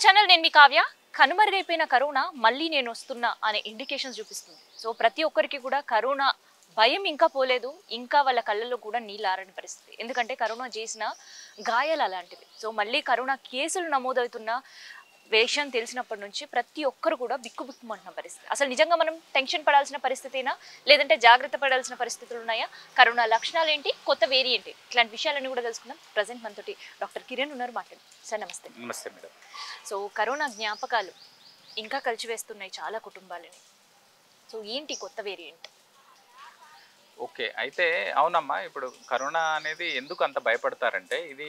Channel నేను మీ Kavya. కనుమరుగైపోయిన corona మళ్ళీ నేను వస్తున్నా అనే ఇండికేషన్స్ చూపిస్తుంది. సో ప్రతి ఒక్కరికి కూడా కరోనా భయం ఇంకా పోలేదు, ఇంకా వాళ్ళ కళ్ళల్లో కూడా నీళ్ళు ఆరని పరిస్థితి. ఎందుకంటే కరోనా చేసిన గాయాలు అలాంటివి. సో మళ్ళీ కరోనా కేసులు నమోదవుతున్న విషయం తెలిసినప్పటి నుంచి ప్రతి ఒక్కరు కూడా బిక్కుబిక్కుమంటున్న పరిస్థితి. అసలు నిజంగా మనం టెన్షన్ పడాల్సిన పరిస్థితేనా, లేదంటే జాగ్రత్త పడాల్సిన పరిస్థితులు ఉన్నాయా, కరోనా లక్షణాలు ఏంటి, కొత్త వేరియంట్ ఏంటి, ఇట్లాంటి విషయాలన్నీ కూడా తెలుసుకుందాం. ప్రజెంట్ మనతోటి డాక్టర్ కిరణ్ ఉన్నారు, మాట్లాడు సార్. నమస్తే. నమస్తే మేడం. సో కరోనా జ్ఞాపకాలు ఇంకా కలిసివేస్తున్నాయి చాలా కుటుంబాలని. సో ఏంటి కొత్త వేరియంట్? ఓకే, అయితే అవునమ్మా, ఇప్పుడు కరోనా అనేది ఎందుకు అంత భయపడతారంటే ఇది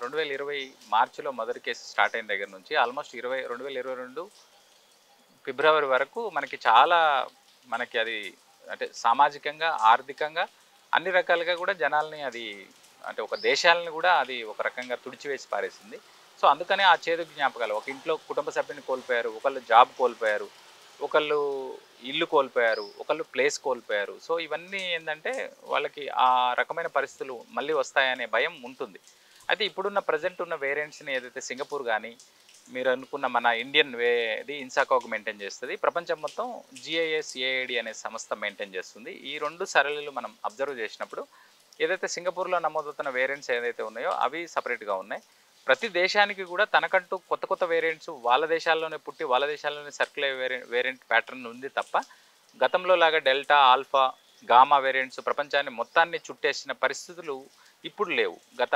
2020 మార్చిలో మొదటి కేసు స్టార్ట్ అయిన దగ్గర నుంచి ఆల్మోస్ట్ 2022 ఫిబ్రవరి వరకు మనకి అది అంటే సామాజికంగా, ఆర్థికంగా అన్ని రకాలుగా కూడా జనాల్ని అది అంటే ఒక దేశాలని కూడా అది ఒక రకంగా తుడిచివేసి పారేసింది. సో అందుకనే ఆ చేదు జ్ఞాపకాలు, ఒక ఇంట్లో కుటుంబ సభ్యుని కోల్పోయారు, ఒకళ్ళు జాబ్ కోల్పోయారు, ఒకళ్ళు ఇల్లు కోల్పోయారు, ఒకళ్ళు ప్లేస్ కోల్పోయారు. సో ఇవన్నీ ఏంటంటే వాళ్ళకి ఆ రకమైన పరిస్థితులు మళ్ళీ వస్తాయనే భయం ఉంటుంది. అయితే ఇప్పుడున్న ప్రజెంట్ ఉన్న వేరియంట్స్ని ఏదైతే సింగపూర్ కానీ మీరు అనుకున్న మన ఇండియన్ వేది ఇన్సాకాగ్ మెయింటైన్ చేస్తుంది, ప్రపంచం మొత్తం GISAID అనే సంస్థ మెయింటైన్ చేస్తుంది. ఈ రెండు సరళిలు మనం అబ్జర్వ్ చేసినప్పుడు ఏదైతే సింగపూర్లో నమోదవుతున్న వేరియంట్స్ ఏదైతే ఉన్నాయో అవి సపరేట్గా ఉన్నాయి. ప్రతి దేశానికి కూడా తనకంటూ కొత్త కొత్త వేరియంట్స్ వాళ్ళ దేశాల్లోనే పుట్టి వాళ్ళ దేశాల్లోనే సర్కిల్ అయ్యే వేరియంట్ ప్యాటర్న్ ఉంది తప్ప గతంలో లాగా డెల్టా, ఆల్ఫా, గామా వేరియంట్స్ ప్రపంచాన్ని మొత్తాన్ని చుట్టేసిన పరిస్థితులు ఇప్పుడు లేవు. గత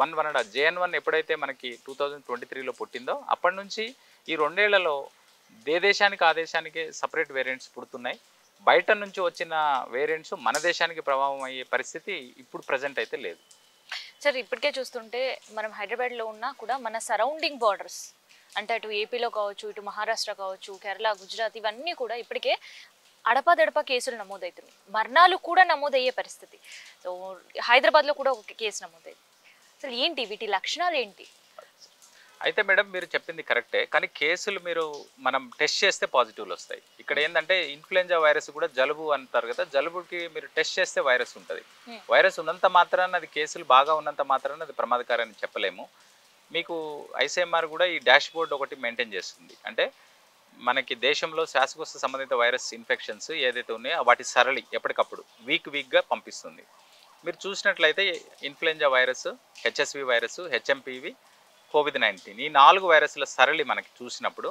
1.5 JN.1 ఎప్పుడైతే మనకి 2023లో పుట్టిందో అప్పటి నుంచి ఈ 2 ఏళ్లలో ఏ దేశానికి ఆ దేశానికి సపరేట్ వేరియంట్స్ పుడుతున్నాయి. బయట నుంచి వచ్చిన వేరియంట్స్ మన దేశానికి ప్రభావం అయ్యే పరిస్థితి ఇప్పుడు ప్రజెంట్ అయితే లేదు. సార్ ఇప్పటికే చూస్తుంటే మనం హైదరాబాద్లో ఉన్నా కూడా మన సరౌండింగ్ బార్డర్స్ అంటే అటు ఏపీలో కావచ్చు, ఇటు మహారాష్ట్ర కావచ్చు, కేరళ, గుజరాత్ ఇవన్నీ కూడా ఇప్పటికే అడపాదడపా కేసులు నమోదవుతున్నాయి. మరణాలు కూడా నమోదయ్యే పరిస్థితి. సో హైదరాబాద్లో కూడా ఒక కేసు నమోదైంది. అసలు ఏంటి వీటి లక్షణాలు ఏంటి? అయితే మేడం మీరు చెప్పింది కరెక్టే, కానీ కేసులు మనం టెస్ట్ చేస్తే పాజిటివ్లు వస్తాయి. ఇక్కడ ఏంటంటే ఇన్ఫ్లుయెంజా వైరస్ కూడా జలుబు అంటారు కదా, జలుబుకి మీరు టెస్ట్ చేస్తే వైరస్ ఉంటుంది. వైరస్ ఉన్నంత మాత్రాన అది కేసులు బాగా ఉన్నంత మాత్రాన అది ప్రమాదకరని చెప్పలేము. మీకు ICMR కూడా ఈ డాష్ బోర్డ్ ఒకటి మెయింటైన్ చేస్తుంది. అంటే మనకి దేశంలో శ్వాసకోశ సంబంధిత వైరస్ ఇన్ఫెక్షన్స్ ఏదైతే ఉన్నాయో వాటి సరళి ఎప్పటికప్పుడు వీక్గా పంపిస్తుంది. మీరు చూసినట్లయితే influenza virus, HSV virus, HMPV, COVID-19 ఈ 4 వైరస్ల సరళి మనకి చూసినప్పుడు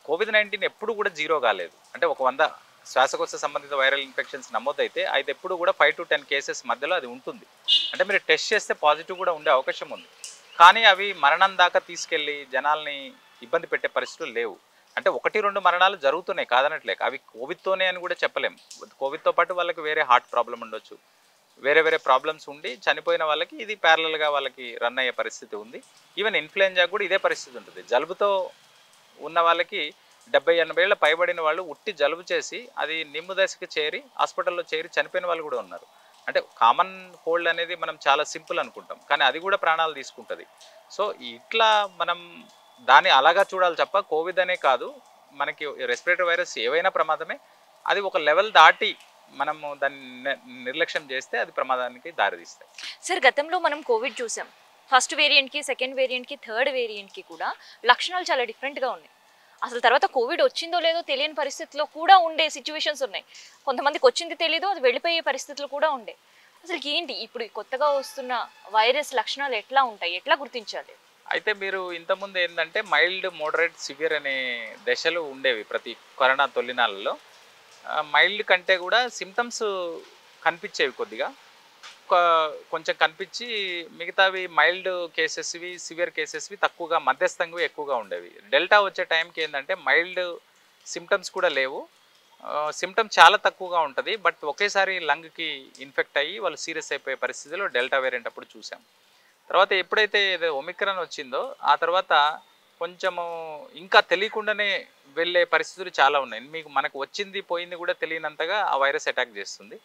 COVID-19 ఎప్పుడు కూడా జీరో కాలేదు. అంటే ఒక 100 శ్వాసకోశ సంబంధిత వైరల్ ఇన్ఫెక్షన్స్ నమోదైతే అయితే ఎప్పుడు కూడా 5 to 10 కేసెస్ మధ్యలో అది ఉంటుంది. అంటే మీరు టెస్ట్ చేస్తే పాజిటివ్ కూడా ఉండే అవకాశం ఉంది. కానీ అవి మరణం దాకా తీసుకెళ్ళి జనాల్ని ఇబ్బంది పెట్టే పరిస్థితులు లేవు. అంటే 1-2 మరణాలు జరుగుతున్నాయి కాదనట్లేక, అవి కోవిడ్తోనే అని కూడా చెప్పలేము. కోవిడ్తో పాటు వాళ్ళకి వేరే హార్ట్ ప్రాబ్లం ఉండొచ్చు, వేరే ప్రాబ్లమ్స్ ఉండి చనిపోయిన వాళ్ళకి ఇది ప్యారలల్గా వాళ్ళకి రన్ అయ్యే పరిస్థితి ఉంది. ఈవెన్ ఇన్ఫ్లుయెంజా కూడా ఇదే పరిస్థితి ఉంటుంది. జలుబుతో ఉన్న వాళ్ళకి 70-80 ఏళ్ళ పైబడిన వాళ్ళు ఉట్టి జలుబు చేసి అది నిమ్ము దశకి చేరి హాస్పిటల్లో చేరి చనిపోయిన వాళ్ళు కూడా ఉన్నారు. అంటే కామన్ కోల్డ్ అనేది మనం చాలా సింపుల్ అనుకుంటాం, కానీ అది కూడా ప్రాణాలు తీసుకుంటుంది. సో ఇట్లా మనం దాన్ని అలాగా చూడాలి తప్ప కోవిడ్ అనే కాదు, మనకి రెస్పిరేటరీ వైరస్ ఏవైనా ప్రమాదమే. అది ఒక లెవెల్ దాటి మనము దాన్ని నిర్లక్ష్యం చేస్తే అది ప్రమాదానికి దారితీస్తాయి. సార్ గతంలో మనం కోవిడ్ చూసాం. ఫస్ట్ వేరియంట్కి, సెకండ్ వేరియంట్కి, థర్డ్ వేరియంట్కి కూడా లక్షణాలు చాలా డిఫరెంట్గా ఉన్నాయి. అసలు తర్వాత కోవిడ్ వచ్చిందో లేదో తెలియని పరిస్థితిలో కూడా ఉండే సిచ్యువేషన్స్ ఉన్నాయి. కొంతమందికి వచ్చింది తెలీదు, అది వెళ్ళిపోయే పరిస్థితులు కూడా ఉండే. అసలు ఏంటి ఇప్పుడు కొత్తగా వస్తున్న వైరస్ లక్షణాలు ఎట్లా ఉంటాయి, ఎట్లా గుర్తించాలి? అయితే మీరు ఇంతకుముందు ఏంటంటే మైల్డ్, మోడరేట్, సివియర్ అనే దశలు ఉండేవి ప్రతి కరోనా తొలినాళ్ళలో. మైల్డ్ కంటే కూడా సిమ్టమ్స్ కనిపించేవి కొద్దిగా, కొంచెం కనిపించి మిగతావి మైల్డ్ కేసెస్వి, సివియర్ కేసెస్వి తక్కువగా, మధ్యస్థంగా ఎక్కువగా ఉండేవి. డెల్టా వచ్చే టైంకి ఏంటంటే మైల్డ్ సిమ్టమ్స్ కూడా లేవు, సిమ్టమ్స్ చాలా తక్కువగా ఉంటుంది, బట్ ఒకేసారి లంగ్కి ఇన్ఫెక్ట్ అయ్యి వాళ్ళు సీరియస్ అయిపోయే పరిస్థితిలో డెల్టా వేరియంట్ అప్పుడు చూసాం. తర్వాత ఎప్పుడైతే ఒమిక్రాన్ వచ్చిందో ఆ తర్వాత కొంచెము ఇంకా తెలియకుండానే వెళ్ళే పరిస్థితులు చాలా ఉన్నాయి. మనకు వచ్చింది పోయింది కూడా తెలియనంతగా ఆ వైరస్ అటాక్ చేస్తుంది.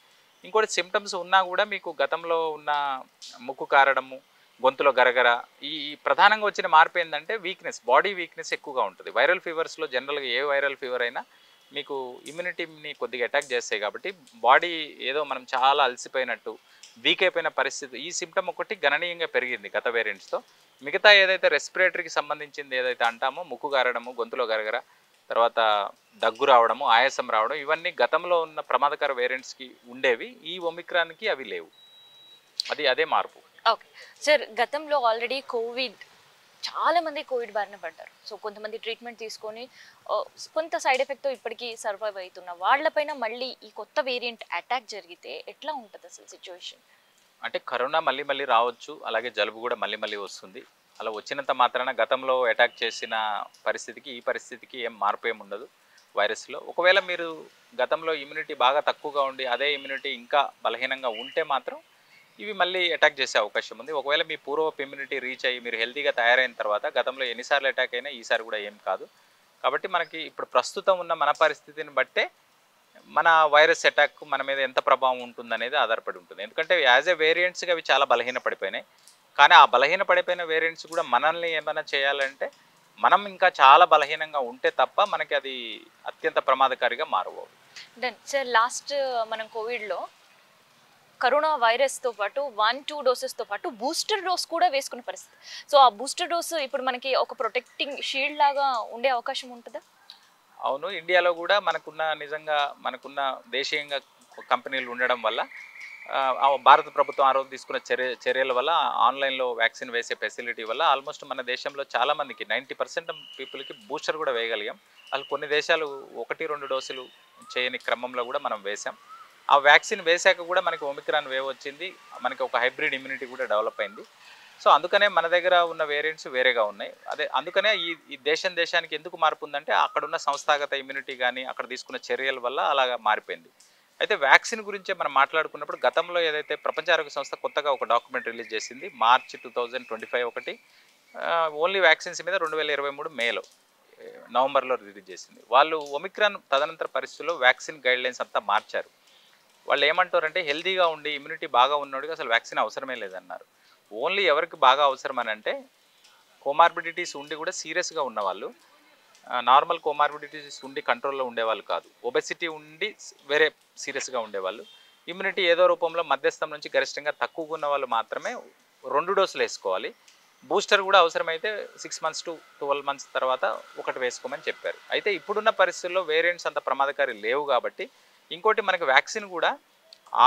ఇంకోటి సిమ్టమ్స్ ఉన్నా కూడా మీకు గతంలో ఉన్న ముక్కు కారడము, గొంతులో గరగర, ఈ ప్రధానంగా వచ్చిన మార్పు ఏంటంటే వీక్నెస్, బాడీ వీక్నెస్ ఎక్కువగా ఉంటుంది. వైరల్ ఫీవర్స్లో జనరల్గా ఏ వైరల్ ఫీవర్ అయినా మీకు ఇమ్యూనిటీని కొద్దిగా అటాక్ చేస్తాయి కాబట్టి బాడీ ఏదో మనం చాలా అలసిపోయినట్టు, వీక్ అయిపోయిన పరిస్థితి, ఈ సిమ్టమ్ ఒకటి గణనీయంగా పెరిగింది గత వేరియంట్స్తో. మిగతా ఏదైతే రెస్పిరేటరీకి సంబంధించింది ఏదైతే అంటామో, ముక్కు గారడము, గొంతులో గరగర, తర్వాత దగ్గు రావడము, ఆయాసం రావడం, ఇవన్నీ గతంలో ఉన్న ప్రమాదకర వేరియంట్స్కి ఉండేవి. ఈ ఒమిక్రాన్కి అవి లేవు. అదే మార్పు. ఓకే సార్, గతంలో ఆల్రెడీ చాలా మంది కోవిడ్ బారిన పడ్డారు. సో కొంతమంది ట్రీట్మెంట్ తీసుకొని కొంత సైడ్ ఎఫెక్ట్తో ఇప్పటికీ సర్వైవ్ అవుతున్న వాళ్ళపైన మళ్ళీ ఈ కొత్త వేరియంట్ అటాక్ జరిగితే ఎట్లా ఉంటుంది అసలు సిచ్యువేషన్? అంటే కరోనా మళ్ళీ మళ్ళీ రావచ్చు, అలాగే జలుబు కూడా మళ్ళీ మళ్ళీ వస్తుంది. అలా వచ్చినంత మాత్రాన గతంలో అటాక్ చేసిన పరిస్థితికి ఈ పరిస్థితికి ఏం మార్పు ఏమి ఉండదు వైరస్లో. ఒకవేళ మీరు గతంలో ఇమ్యూనిటీ బాగా తక్కువగా ఉండి అదే ఇమ్యూనిటీ ఇంకా బలహీనంగా ఉంటే మాత్రం ఇవి మళ్ళీ అటాక్ చేసే అవకాశం ఉంది. ఒకవేళ మీ పూర్వపు ఇమ్యూనిటీ రీచ్ అయ్యి మీరు హెల్తీగా తయారైన తర్వాత గతంలో ఎన్నిసార్లు అటాక్ అయినా ఈసారి కూడా ఏం కాదు. కాబట్టి మనకి ఇప్పుడు ప్రస్తుతం ఉన్న మన పరిస్థితిని బట్టే మన వైరస్ అటాక్ మన మీద ఎంత ప్రభావం ఉంటుందనేది ఆధారపడి ఉంటుంది. ఎందుకంటే యాజ్ ఏ వేరియంట్స్గా అవి చాలా బలహీన పడిపోయినాయి. కానీ ఆ బలహీన పడిపోయిన వేరియంట్స్ కూడా మనల్ని ఏమైనా చేయాలంటే మనం ఇంకా చాలా బలహీనంగా ఉంటే తప్ప మనకి అది అత్యంత ప్రమాదకారిగా మారవు. డన్ సార్, లాస్ట్ మనం కోవిడ్లో కరోనా వైరస్తో పాటు 1-2 డోసెస్తో పాటు బూస్టర్ డోస్ కూడా వేసుకునే పరిస్థితి. సో ఆ బూస్టర్ డోస్ ఇప్పుడు మనకి ఒక ప్రొటెక్టింగ్ షీల్డ్ లాగా ఉండే అవకాశం ఉంటుందా? అవును, ఇండియాలో కూడా నిజంగా మనకున్న దేశీయంగా కంపెనీలు ఉండడం వల్ల భారత ప్రభుత్వం ఆ రోజు తీసుకున్న చర్యల వల్ల ఆన్లైన్లో వ్యాక్సిన్ వేసే ఫెసిలిటీ వల్ల ఆల్మోస్ట్ మన దేశంలో చాలామందికి 90% పీపుల్కి బూస్టర్ కూడా వేయగలిగాం. అసలు కొన్ని దేశాలు 1-2 డోసులు చేయని క్రమంలో కూడా మనం వేసాం. ఆ వ్యాక్సిన్ వేసాక కూడా మనకి ఒమిక్రాన్ వేవ్ వచ్చింది, మనకి ఒక హైబ్రిడ్ ఇమ్యూనిటీ కూడా డెవలప్ అయింది. సో అందుకనే మన దగ్గర ఉన్న వేరియంట్స్ వేరేగా ఉన్నాయి. అందుకనే ఈ దేశానికి ఎందుకు మార్పు ఉందంటే అక్కడున్న సంస్థాగత ఇమ్యూనిటీ కానీ అక్కడ తీసుకున్న చర్యల వల్ల అలాగా మారిపోయింది. అయితే వ్యాక్సిన్ గురించే మనం మాట్లాడుకున్నప్పుడు గతంలో ఏదైతే ప్రపంచ ఆరోగ్య సంస్థ కొత్తగా ఒక డాక్యుమెంట్ రిలీజ్ చేసింది మార్చ్ 2025 ఒకటి, ఓన్లీ వ్యాక్సిన్స్ మీద 2023 మేలో నవంబర్లో రిలీజ్ చేసింది. వాళ్ళు ఒమిక్రాన్ తదనంతర పరిస్థితుల్లో వ్యాక్సిన్ గైడ్లైన్స్ అంతా మార్చారు. వాళ్ళు ఏమంటారంటే హెల్తీగా ఉండి ఇమ్యూనిటీ బాగా ఉన్నోడికి అసలు వ్యాక్సిన్ అవసరమే లేదన్నారు. ఓన్లీ ఎవరికి బాగా అవసరం అని అంటే కోమార్బిడిటీస్ ఉండి కూడా సీరియస్గా ఉన్నవాళ్ళు, నార్మల్ కోమార్బిడిటీస్ ఉండి కంట్రోల్లో ఉండేవాళ్ళు కాదు, ఒబెసిటీ ఉండి వేరే సీరియస్గా ఉండేవాళ్ళు, ఇమ్యూనిటీ ఏదో రూపంలో మధ్యస్థం నుంచి గరిష్టంగా తక్కువగా ఉన్న వాళ్ళు మాత్రమే 2 డోసులు వేసుకోవాలి. బూస్టర్ కూడా అవసరమైతే 6 months to 12 months తర్వాత ఒకటి వేసుకోమని చెప్పారు. అయితే ఇప్పుడున్న పరిస్థితుల్లో వేరియంట్స్ అంత ప్రమాదకారి లేవు కాబట్టి ఇంకోటి మనకి వ్యాక్సిన్ కూడా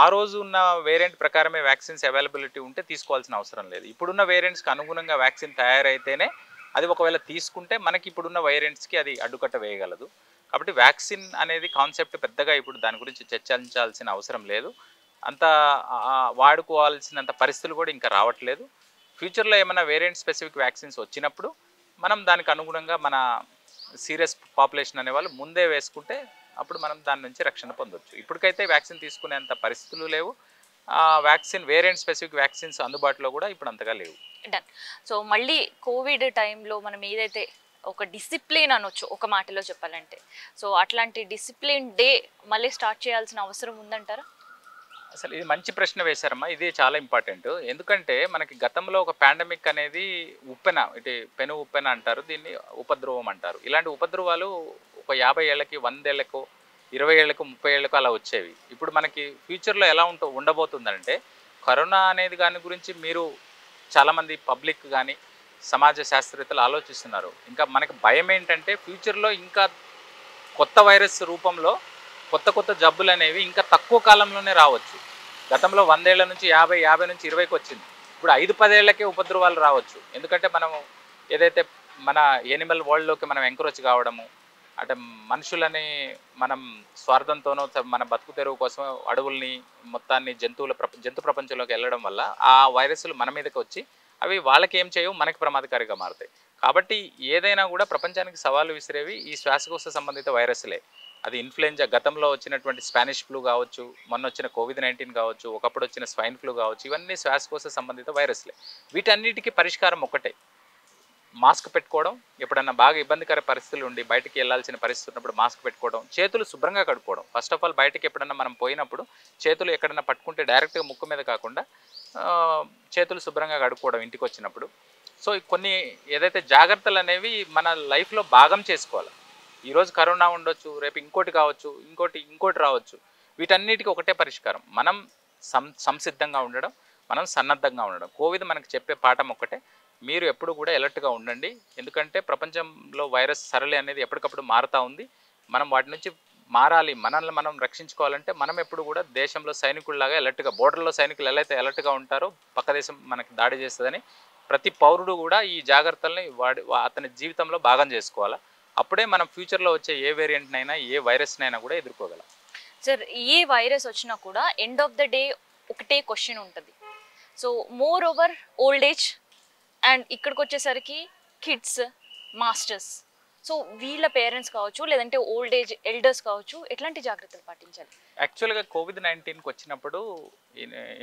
ఆ రోజు ఉన్న వేరియంట్ ప్రకారమే వ్యాక్సిన్స్ అవైలబిలిటీ ఉంటే తీసుకోవాల్సిన అవసరం లేదు. ఇప్పుడున్న వేరియంట్స్కి అనుగుణంగా వ్యాక్సిన్ తయారైతేనే అది ఒకవేళ తీసుకుంటే మనకి ఇప్పుడున్న వేరియంట్స్కి అది అడ్డుకట్ట వేయగలదు. కాబట్టి వ్యాక్సిన్ అనేది కాన్సెప్ట్ పెద్దగా ఇప్పుడు దాని గురించి చర్చించాల్సిన అవసరం లేదు, అంత వాడుకోవాల్సినంత పరిస్థితులు కూడా ఇంకా రావట్లేదు. ఫ్యూచర్లో ఏమైనా వేరియంట్ స్పెసిఫిక్ వ్యాక్సిన్స్ వచ్చినప్పుడు మనం దానికి అనుగుణంగా మన సీరియస్ పాపులేషన్ అనేవాళ్ళు ముందే వేసుకుంటే అప్పుడు మనం దాని నుంచి రక్షణ పొందొచ్చు. ఇప్పటికైతే వ్యాక్సిన్ తీసుకునేంత పరిస్థితులు లేవు, వ్యాక్సిన్ వేరియంట్ స్పెసిఫిక్ వ్యాక్సిన్స్ అందుబాటులో కూడా ఇప్పుడు అంతగా లేవు. డన్. సో మళ్ళీ కోవిడ్ టైంలో మనం ఏదైతే ఒక డిసిప్లిన్ అనొచ్చు ఒక మాటలో చెప్పాలంటే, సో అట్లాంటి డిసిప్లిన్ డే మళ్ళీ స్టార్ట్ చేయాల్సిన అవసరం ఉందంటారా? అసలు ఇది మంచి ప్రశ్న వేశారమ్మా, ఇది చాలా ఇంపార్టెంట్. ఎందుకంటే మనకి గతంలో ఒక పాండమిక్ అనేది ఉప్పెన, పెను ఉప్పెన అంటారు, దీన్ని ఉపద్రవం అంటారు. ఇలాంటి ఉపద్రవాలు ఒక 50 ఏళ్ళకి 100 ఏళ్ళకు 20 ఏళ్ళకు 30 ఏళ్ళకు అలా వచ్చేవి. ఇప్పుడు మనకి ఫ్యూచర్లో ఎలా ఉండబోతుందంటే కరోనా అనేది దాని గురించి మీరు చాలామంది పబ్లిక్ కానీ సమాజ శాస్త్రవేత్తలు ఆలోచిస్తున్నారు. ఇంకా మనకి భయం ఏంటంటే ఫ్యూచర్లో ఇంకా కొత్త వైరస్ రూపంలో కొత్త జబ్బులు అనేవి ఇంకా తక్కువ కాలంలోనే రావచ్చు. గతంలో 100 ఏళ్ల నుంచి 50 నుంచి 20కి వచ్చింది, ఇప్పుడు 5-10 ఏళ్ళకే ఉపద్రవాలు రావచ్చు. ఎందుకంటే మనం ఏదైతే మన ఎనిమల్ వరల్డ్లోకి మనం ఎంకరేజ్ కావడము, అంటే మనుషులని మనం స్వార్థంతోనో మన బతుకు తెరువు కోసం అడవుల్ని మొత్తాన్ని జంతు ప్రపంచంలోకి వెళ్ళడం వల్ల ఆ వైరస్లు మన మీదకి వచ్చి అవి వాళ్ళకి ఏం చేయవు, మనకి ప్రమాదకారిగా మారుతాయి. కాబట్టి ఏదైనా కూడా ప్రపంచానికి సవాలు విసిరేవి ఈ శ్వాసకోశ సంబంధిత వైరస్లే. అది ఇన్ఫ్లుయెంజా, గతంలో వచ్చినటువంటి స్పానిష్ ఫ్లూ కావచ్చు, మొన్న వచ్చిన COVID-19 కావచ్చు, ఒకప్పుడు వచ్చిన స్వైన్ ఫ్లూ కావచ్చు, ఇవన్నీ శ్వాసకోశ సంబంధిత వైరస్లే. వీటన్నిటికీ పరిష్కారం ఒకటే, మాస్క్ పెట్టుకోవడం. ఎప్పుడన్నా బాగా ఇబ్బందికర పరిస్థితులు ఉండి బయటికి వెళ్ళాల్సిన పరిస్థితి ఉన్నప్పుడు మాస్క్ పెట్టుకోవడం, చేతులు శుభ్రంగా కడుక్కోవడం. ఫస్ట్ ఆఫ్ ఆల్ బయటకి ఎప్పుడన్నా మనం పోయినప్పుడు చేతులు ఎక్కడన్నా పట్టుకుంటే డైరెక్ట్గా ముక్కు మీద కాకుండా చేతులు శుభ్రంగా కడుక్కోవడం ఇంటికి వచ్చినప్పుడు. సో కొన్ని ఏదైతే జాగ్రత్తలు అనేవి మన లైఫ్లో భాగం చేసుకోవాలి. ఈరోజు కరోనా ఉండొచ్చు, రేపు ఇంకోటి కావచ్చు, ఇంకోటి రావచ్చు. వీటన్నిటికీ ఒకటే పరిష్కారం, మనం సంసిద్ధంగా ఉండడం, మనం సన్నద్ధంగా ఉండడం. కోవిడ్ మనకు చెప్పే పాఠం ఒక్కటే, మీరు ఎప్పుడు కూడా ఎలర్ట్గా ఉండండి. ఎందుకంటే ప్రపంచంలో వైరస్ సరళి అనేది ఎప్పటికప్పుడు మారుతూ ఉంది. మనం వాటి నుంచి మారాలి, మనల్ని మనం రక్షించుకోవాలంటే మనం ఎప్పుడు కూడా దేశంలో సైనికుల్లాగా ఎలర్ట్గా, బోర్డర్లో సైనికులు ఎలా అయితే ఎలర్ట్గా ఉంటారో పక్క దేశం మనకి దాడి చేస్తుందని ప్రతి పౌరుడు కూడా ఈ జాగ్రత్తల్ని అతని జీవితంలో భాగం చేసుకోవాలి. అప్పుడే మనం ఫ్యూచర్లో వచ్చే ఏ వేరియంట్నైనా ఏ వైరస్నైనా కూడా ఎదుర్కోగలం. సార్, ఏ వైరస్ వచ్చినా కూడా ఎండ్ ఆఫ్ ద డే ఒకటే క్వశ్చన్ ఉంటుంది. So more over old age and ఇక్కడికి వచ్చేసరికి కిడ్స్, మాస్టర్స్, సో వీళ్ళ పేరెంట్స్ కావచ్చు, లేదంటే ఓల్డ్ ఏజ్ ఎల్డర్స్ కావచ్చు, ఎట్లాంటి జాగ్రత్తలు పాటించాలి? యాక్చువల్గా కోవిడ్-19కి వచ్చినప్పుడు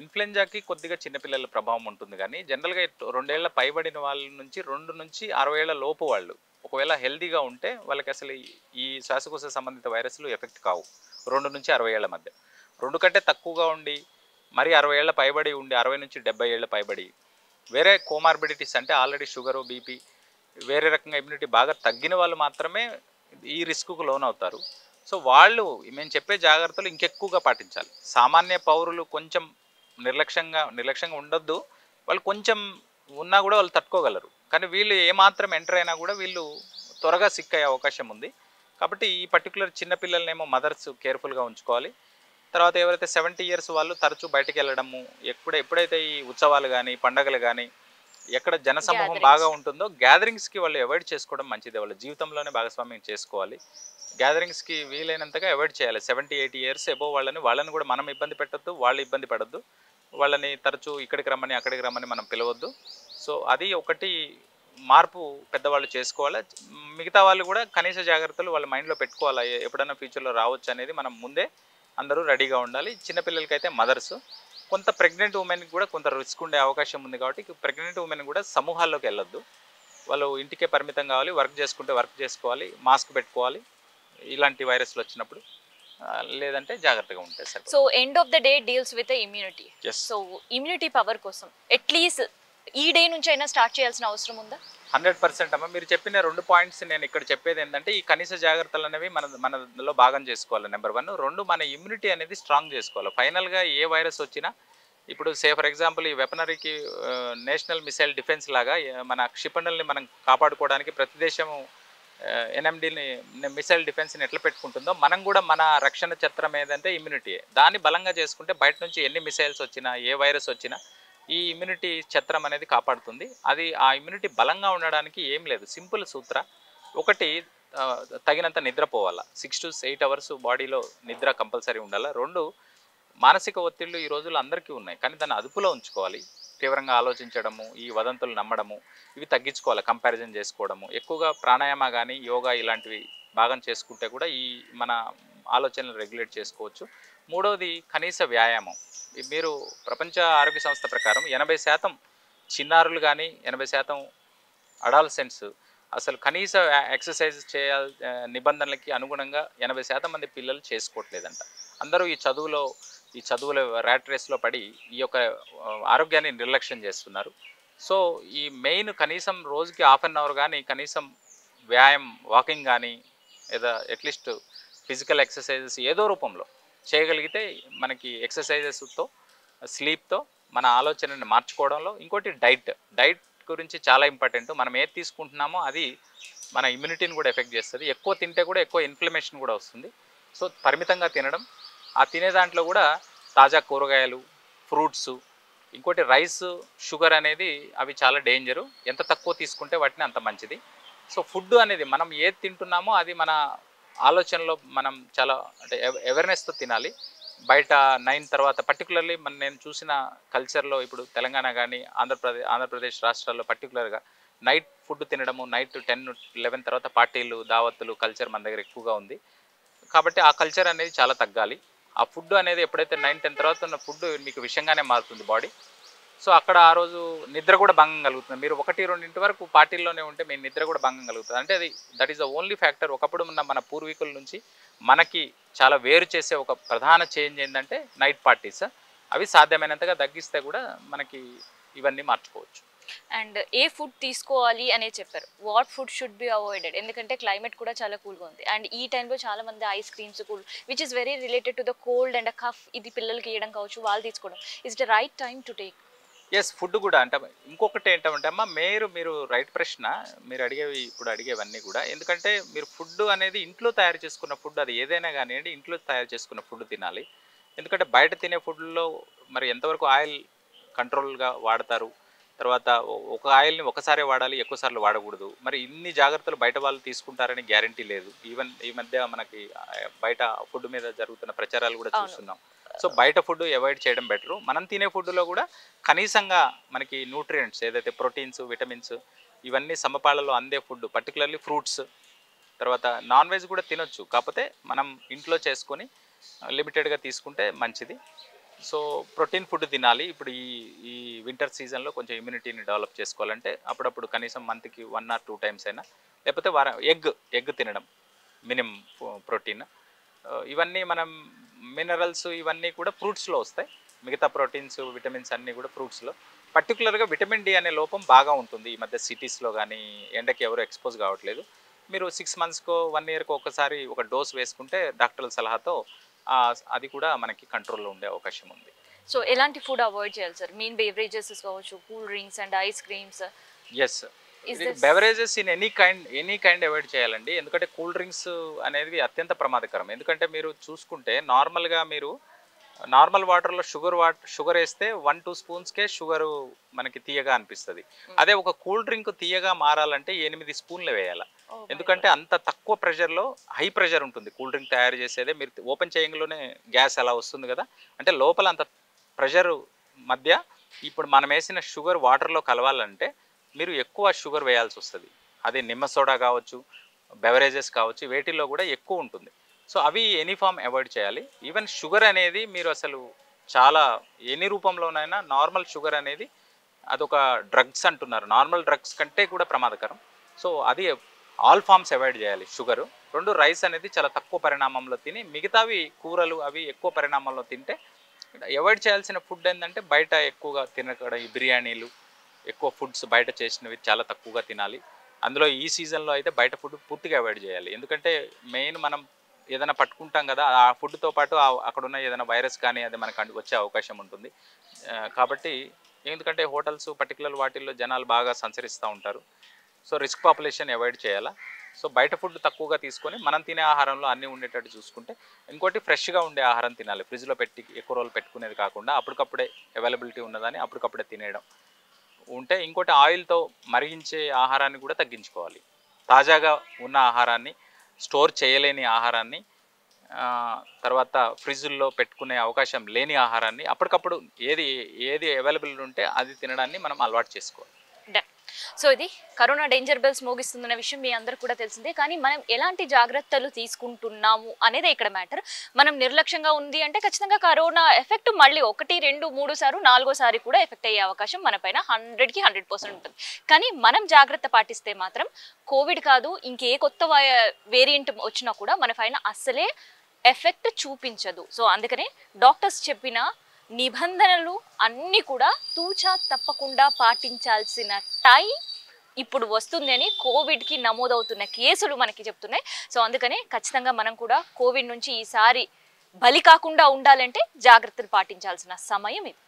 ఇన్ఫ్లుయెంజాకి కొద్దిగా చిన్నపిల్లల ప్రభావం ఉంటుంది, కానీ జనరల్గా 2 ఏళ్ల పైబడిన వాళ్ళ నుంచి 2 నుంచి 60 ఏళ్ల లోపు వాళ్ళు ఒకవేళ హెల్దీగా ఉంటే వాళ్ళకి అసలు ఈ శ్వాసకోశ సంబంధిత వైరస్లు ఎఫెక్ట్ కావు. 2 నుంచి 60 ఏళ్ల మధ్య. 2 కంటే తక్కువగా ఉండి మరి 60 ఏళ్ల పైబడి ఉండి 60 నుంచి 70 ఏళ్ల పైబడి వేరే కోమార్బిడిటీస్ అంటే ఆల్రెడీ షుగరు, బీపీ, వేరే రకంగా ఇమ్యూనిటీ బాగా తగ్గిన వాళ్ళు మాత్రమే ఈ రిస్క్కు లోన్ అవుతారు. సో వాళ్ళు మేము చెప్పే జాగ్రత్తలు ఇంకెక్కువగా పాటించాలి. సామాన్య పౌరులు కొంచెం నిర్లక్ష్యంగా ఉండొద్దు. వాళ్ళు కొంచెం ఉన్నా కూడా వాళ్ళు తట్టుకోగలరు. కానీ వీళ్ళు ఏమాత్రం ఎంటర్ అయినా కూడా వీళ్ళు త్వరగా సిక్ అయ్యే అవకాశం ఉంది. కాబట్టి ఈ పర్టికులర్ చిన్నపిల్లలనేమో మదర్స్ కేర్ఫుల్గా ఉంచుకోవాలి. తర్వాత ఎవరైతే 70 ఇయర్స్ వాళ్ళు తరచూ బయటికి వెళ్ళడము, ఎప్పుడైతే ఈ ఉత్సవాలు కానీ పండగలు కానీ ఎక్కడ జనసమూహం బాగా ఉంటుందో గ్యాదరింగ్స్కి వాళ్ళు అవాయిడ్ చేసుకోవడం మంచిది. వాళ్ళ జీవితంలోనే భాగస్వామ్యం చేసుకోవాలి. గ్యాదరింగ్స్కి వీలైనంతగా అవాయిడ్ చేయాలి. 70-80 ఇయర్స్ అబోవ్ వాళ్ళని కూడా మనం ఇబ్బంది పెట్టద్దు, వాళ్ళు ఇబ్బంది పడద్దు. వాళ్ళని తరచూ ఇక్కడికి రమ్మని అక్కడికి రమ్మని మనం పిలవద్దు. సో అది ఒకటి మార్పు పెద్దవాళ్ళు చేసుకోవాలి. మిగతా వాళ్ళు కూడా కనీస జాగ్రత్తలు వాళ్ళ మైండ్లో పెట్టుకోవాలి. ఎప్పుడైనా ఫ్యూచర్లో రావచ్చు అనేది మనం ముందే అందరూ రెడీగా ఉండాలి. చిన్నపిల్లలకైతే మదర్స్, కొంత ప్రెగ్నెంట్ ఉమెన్కి కూడా కొంత రిస్క్ ఉండే అవకాశం ఉంది. కాబట్టి ప్రెగ్నెంట్ ఉమెన్ కూడా సమూహాల్లోకి వెళ్ళొద్దు. వాళ్ళు ఇంటికే పరిమితం కావాలి. వర్క్ చేసుకుంటే వర్క్ చేసుకోవాలి, మాస్క్ పెట్టుకోవాలి ఇలాంటి వైరస్లు వచ్చినప్పుడు. లేదంటే జాగ్రత్తగా ఉంటాయి sir. So end of the day deals with immunity. So immunity power కోసం అట్లీస్ట్ ఈ డే నుంచి అయినా స్టార్ట్ చేయాల్సిన అవసరం ఉందా? 100% అమ్మ. మీరు చెప్పిన 2 పాయింట్స్ నేను ఇక్కడ చెప్పేది ఏంటంటే ఈ కనీస జాగ్రత్తలు అనేవి మనలో భాగం చేసుకోవాలి. నెంబర్ 1. 2, మన ఇమ్యూనిటీ అనేది స్ట్రాంగ్ చేసుకోవాలి. ఫైనల్గా ఏ వైరస్ వచ్చినా ఇప్పుడు ఫర్ ఎగ్జాంపుల్ ఈ వెపనరీకి నేషనల్ మిసైల్ డిఫెన్స్ లాగా మన క్షిపణుల్ని మనం కాపాడుకోవడానికి ప్రతి దేశము NMDని మిసైల్ డిఫెన్స్ని ఎట్లా పెట్టుకుంటుందో మనం కూడా మన రక్షణ చత్రం ఏదంటే ఇమ్యూనిటీయే. దాన్ని బలంగా చేసుకుంటే బయట నుంచి ఎన్ని మిసైల్స్ వచ్చినా ఏ వైరస్ వచ్చినా ఈ ఇమ్యూనిటీ చత్రం అనేది కాపాడుతుంది. అది ఆ ఇమ్యూనిటీ బలంగా ఉండడానికి ఏం లేదు, సింపుల్ సూత్ర. ఒకటి, తగినంత నిద్రపోవాలా. 6 to 8 అవర్స్ బాడీలో నిద్ర కంపల్సరీ ఉండాలా. 2, మానసిక ఒత్తిళ్ళు ఈ రోజుల్లో అందరికీ ఉన్నాయి, కానీ దాన్ని అదుపులో ఉంచుకోవాలి. తీవ్రంగా ఆలోచించడము, ఈ వదంతులు నమ్మడము ఇవి తగ్గించుకోవాలి. కంపారిజన్ చేసుకోవడము, ఎక్కువగా ప్రాణాయామ కానీ యోగా ఇలాంటివి భాగం చేసుకుంటే కూడా ఈ మన ఆలోచనలు రెగ్యులేట్ చేసుకోవచ్చు. 3వది, కనీస వ్యాయామం. మీరు ప్రపంచ ఆరోగ్య సంస్థ ప్రకారం 80% చిన్నారులు కానీ 80% అడాలసెంట్స్ అసలు కనీస ఎక్సర్సైజ్ చేయాలి నిబంధనలకి అనుగుణంగా 80% మంది పిల్లలు చేసుకోవట్లేదంట. అందరూ ఈ చదువుల ర్యాట్ రేస్లో పడి ఈ యొక్క ఆరోగ్యాన్ని నిర్లక్ష్యం చేస్తున్నారు. సో ఈ మెయిన్ కనీసం రోజుకి ½ అన్ అవర్ కానీ కనీసం వాకింగ్ కానీ లేదా అట్లీస్ట్ ఫిజికల్ ఎక్సర్సైజెస్ ఏదో రూపంలో చేయగలిగితే మనకి ఎక్సర్సైజెస్తో స్లీప్తో మన ఆలోచనని మార్చుకోవడంలో. ఇంకోటి డైట్ గురించి చాలా ఇంపార్టెంట్. మనం ఏది తీసుకుంటున్నామో అది మన ఇమ్యూనిటీని కూడా ఎఫెక్ట్ చేస్తుంది. ఎక్కువ తింటే కూడా ఎక్కువ ఇన్ఫ్లమేషన్ కూడా వస్తుంది. సో పరిమితంగా తినడం, ఆ తినే దాంట్లో కూడా తాజా కూరగాయలు, ఫ్రూట్స్. ఇంకోటి రైస్, షుగర్ అనేది అవి చాలా డేంజరు. ఎంత తక్కువ తీసుకుంటే వాటిని అంత మంచిది. సో ఫుడ్ అనేది మనం ఏది తింటున్నామో అది మన ఆలోచనలో మనం చాలా అంటే అవేర్నెస్తో తినాలి. బయట 9 తర్వాత పర్టికులర్లీ నేను చూసిన కల్చర్లో ఇప్పుడు తెలంగాణ కానీ ఆంధ్రప్రదేశ్ రాష్ట్రాల్లో పర్టికులర్గా నైట్ ఫుడ్ తినడము, నైట్ 10-11 తర్వాత పార్టీలు, దావత్తులు కల్చర్ మన దగ్గర ఎక్కువగా ఉంది. కాబట్టి ఆ కల్చర్ అనేది చాలా తగ్గాలి. ఆ ఫుడ్ అనేది ఎప్పుడైతే 9-10 తర్వాత ఉన్న ఫుడ్ మీకు విషంగానే మారుతుంది బాడీ. సో అక్కడ ఆ రోజు నిద్ర కూడా భంగం కలుగుతుంది. మీరు 1-2 వరకు పార్టీల్లోనే ఉంటే మీ నిద్ర కూడా భంగం కలుగుతుంది. అంటే that is the only factor. ఒకప్పుడు ఉన్న మన పూర్వీకుల నుంచి మనకి చాలా వేరు చేసే ఒక ప్రధాన చేంజ్ ఏంటంటే నైట్ పార్టీస్. అవి సాధ్యమైనంతగా తగ్గిస్తే కూడా మనకి ఇవన్నీ మార్చుకోవచ్చు. అండ్ ఏ ఫుడ్ తీసుకోవాలి అనే చెప్పారు. What food should be avoided, ఎందుకంటే క్లైమేట్ కూడా చాలా కూల్గా ఉంది. అండ్ ఈ టైంలో చాలా మంది ice creams cool which is very related to the cold and cough, ఇది పిల్లలకి ఇవ్వడం కావచ్చు, వాళ్ళు తీసుకోవడం. Is the right time to take? Yes, food కూడా అంటే ఇంకొకటి ఏంటంటే అమ్మా, మీరు రైట్ ప్రశ్న మీరు అడిగేవి, ఇప్పుడు అడిగేవన్నీ కూడా. ఎందుకంటే మీరు ఫుడ్ అనేది ఇంట్లో తయారు చేసుకున్న ఫుడ్, అది ఏదైనా కానివ్వండి, ఇంట్లో తయారు చేసుకున్న ఫుడ్ తినాలి. ఎందుకంటే బయట తినే ఫుడ్లో మరి ఎంతవరకు ఆయిల్ కంట్రోల్గా వాడతారు, తర్వాత ఒక ఆయిల్ని ఒకసారి వాడాలి, ఎక్కువసార్లు వాడకూడదు. మరి ఇన్ని జాగ్రత్తలు బయట వాళ్ళు తీసుకుంటారని గ్యారంటీ లేదు. ఈవెన్ ఈ మధ్య మనకి బయట ఫుడ్ మీద జరుగుతున్న ప్రచారాలు కూడా చూస్తున్నాం. సో బయట ఫుడ్ అవాయిడ్ చేయడం బెటరు. మనం తినే ఫుడ్లో కూడా కనీసంగా మనకి న్యూట్రియంట్స్, ఏదైతే ప్రోటీన్స్, విటమిన్స్, ఇవన్నీ సమపాలలో అందే ఫుడ్, పర్టికులర్లీ ఫ్రూట్స్. తర్వాత నాన్ వెజ్ కూడా తినొచ్చు, కాకపోతే మనం ఇంట్లో చేసుకొని లిమిటెడ్గా తీసుకుంటే మంచిది. సో ప్రోటీన్ ఫుడ్ తినాలి. ఇప్పుడు ఈ వింటర్ సీజన్లో కొంచెం ఇమ్యూనిటీని డెవలప్ చేసుకోవాలంటే అప్పుడప్పుడు కనీసం మంత్కి 1 or 2 times అయినా, లేకపోతే ఎగ్ తినడం మినిమం ప్రోటీన్. ఇవన్నీ మనం మినరల్స్ ఇవన్నీ కూడా ఫ్రూట్స్లో వస్తాయి. మిగతా ప్రోటీన్స్, విటమిన్స్ అన్నీ కూడా ఫ్రూట్స్లో. పర్టికులర్గా విటమిన్ డి అనే లోపం బాగా ఉంటుంది ఈ మధ్య సిటీస్లో, కానీ ఎండకి ఎవరు ఎక్స్పోజ్ కావట్లేదు. మీరు 6 monthsకో 1 yearకో ఒకసారి ఒక డోస్ వేసుకుంటే డాక్టర్ల సలహాతో అది కూడా మనకి కంట్రోల్లో ఉండే అవకాశం ఉంది. సో ఎలాంటి ఫుడ్ అవాయిడ్ చేయాలి సార్? మీన్ బెవరేజెస్ కావచ్చు, cool drinks and ice creams. Yes, beverages in any kind avoid చేయాలండి. ఎందుకంటే కూల్ డ్రింక్స్ అనేది అత్యంత ప్రమాదకరం. ఎందుకంటే మీరు చూసుకుంటే నార్మల్గా మీరు నార్మల్ వాటర్లో షుగర్ వేస్తే 1-2 spoonsకే షుగరు మనకి తీయగా అనిపిస్తుంది. అదే ఒక కూల్ డ్రింక్ తీయగా మారాలంటే 8 spoons వేయాలి. ఎందుకంటే అంత తక్కువ ప్రెషర్లో, హై ప్రెషర్ ఉంటుంది కూల్ డ్రింక్ తయారు చేసేదే. మీరు ఓపెన్ చేయంలోనే గ్యాస్ అలా వస్తుంది కదా, అంటే లోపల అంత ప్రెషర్ మధ్య ఇప్పుడు మనం వేసిన షుగర్ వాటర్లో కలవాలంటే మీరు ఎక్కువ షుగర్ వేయాల్సి వస్తుంది. అదే నిమ్మ సోడా కావచ్చు, బెవరేజెస్ కావచ్చు, వేటిల్లో కూడా ఎక్కువ ఉంటుంది. సో అవి ఎనీ ఫామ్ అవాయిడ్ చేయాలి. ఈవెన్ షుగర్ అనేది మీరు అసలు చాలా ఎన్ని రూపంలోనైనా, నార్మల్ షుగర్ అనేది అదొక డ్రగ్స్ అంటున్నారు, నార్మల్ డ్రగ్స్ కంటే కూడా ప్రమాదకరం. సో అది ఆల్ ఫామ్స్ అవాయిడ్ చేయాలి షుగరు. 2 రైస్ అనేది చాలా తక్కువ పరిణామంలో తిని, మిగతావి కూరలు అవి ఎక్కువ పరిణామంలో తింటే. అవాయిడ్ చేయాల్సిన ఫుడ్ ఏంటంటే బయట ఎక్కువగా తినకూడదు. ఈ బిర్యానీలు, ఎక్కువ ఫుడ్స్ బయట చేసినవి చాలా తక్కువగా తినాలి. అందులో ఈ సీజన్లో అయితే బయట ఫుడ్ పూర్తిగా అవాయిడ్ చేయాలి. ఎందుకంటే మెయిన్ మనం ఏదైనా పట్టుకుంటాం కదా, ఆ ఫుడ్తో పాటు అక్కడున్న ఏదైనా వైరస్ కానీ అది మనకు వచ్చే అవకాశం ఉంటుంది. కాబట్టి ఎందుకంటే హోటల్స్ పర్టికులర్ వాటిల్లో జనాలు బాగా సంచరిస్తూ ఉంటారు. సో రిస్క్ పాపులేషన్ అవాయిడ్ చేయాలా. సో బయట ఫుడ్ తక్కువగా తీసుకొని మనం తినే ఆహారంలో అన్నీ ఉండేటట్టు చూసుకుంటే. ఇంకోటి ఫ్రెష్గా ఉండే ఆహారం తినాలి, ఫ్రిడ్జ్లో పెట్టి ఎక్కువ రోజులు పెట్టుకునేది కాకుండా అప్పటికప్పుడే అవైలబిలిటీ ఉన్నదని అప్పటికప్పుడే తినేయడం ఉంటే. ఇంకోటి ఆయిల్తో మరిగించే ఆహారాన్ని కూడా తగ్గించుకోవాలి. తాజాగా ఉన్న ఆహారాన్ని, స్టోర్ చేయలేని ఆహారాన్ని, తర్వాత ఫ్రిడ్జ్లో పెట్టుకునే అవకాశం లేని ఆహారాన్ని అప్పటికప్పుడు ఏది అవైలబుల్ ఉంటే అది తినడాన్ని మనం అలవాటు చేసుకోవాలి. సో ఇది కరోనా డేంజర్ బెల్స్ మోగిస్తుందన్న విషయం మీ అందరు కూడా తెలిసిందే. కానీ మనం ఎలాంటి జాగ్రత్తలు తీసుకుంటున్నాము అనేది ఇక్కడ మ్యాటర్. మనం నిర్లక్ష్యంగా ఉంది అంటే ఖచ్చితంగా కరోనా ఎఫెక్ట్ మళ్ళీ 1, 2, 3 సార్లు 4వ సారి కూడా ఎఫెక్ట్ అయ్యే అవకాశం మన పైన 100కి 100% ఉంటుంది. కానీ మనం జాగ్రత్త పాటిస్తే మాత్రం కోవిడ్ కాదు, ఇంకే కొత్త వేరియంట్ వచ్చినా కూడా మన పైన అస్సలే ఎఫెక్ట్ చూపించదు. సో అందుకనే డాక్టర్స్ చెప్పిన నిబంధనలు అన్నీ కూడా తూచా తప్పకుండా పాటించాల్సిన టైం ఇప్పుడు వస్తుంది అని కోవిడ్కి నమోదవుతున్న కేసులు మనకి చెప్తున్నాయి. సో అందుకనే ఖచ్చితంగా మనం కూడా కోవిడ్ నుంచి ఈసారి బలి కాకుండా ఉండాలంటే జాగ్రత్తలు పాటించాల్సిన సమయం ఇది.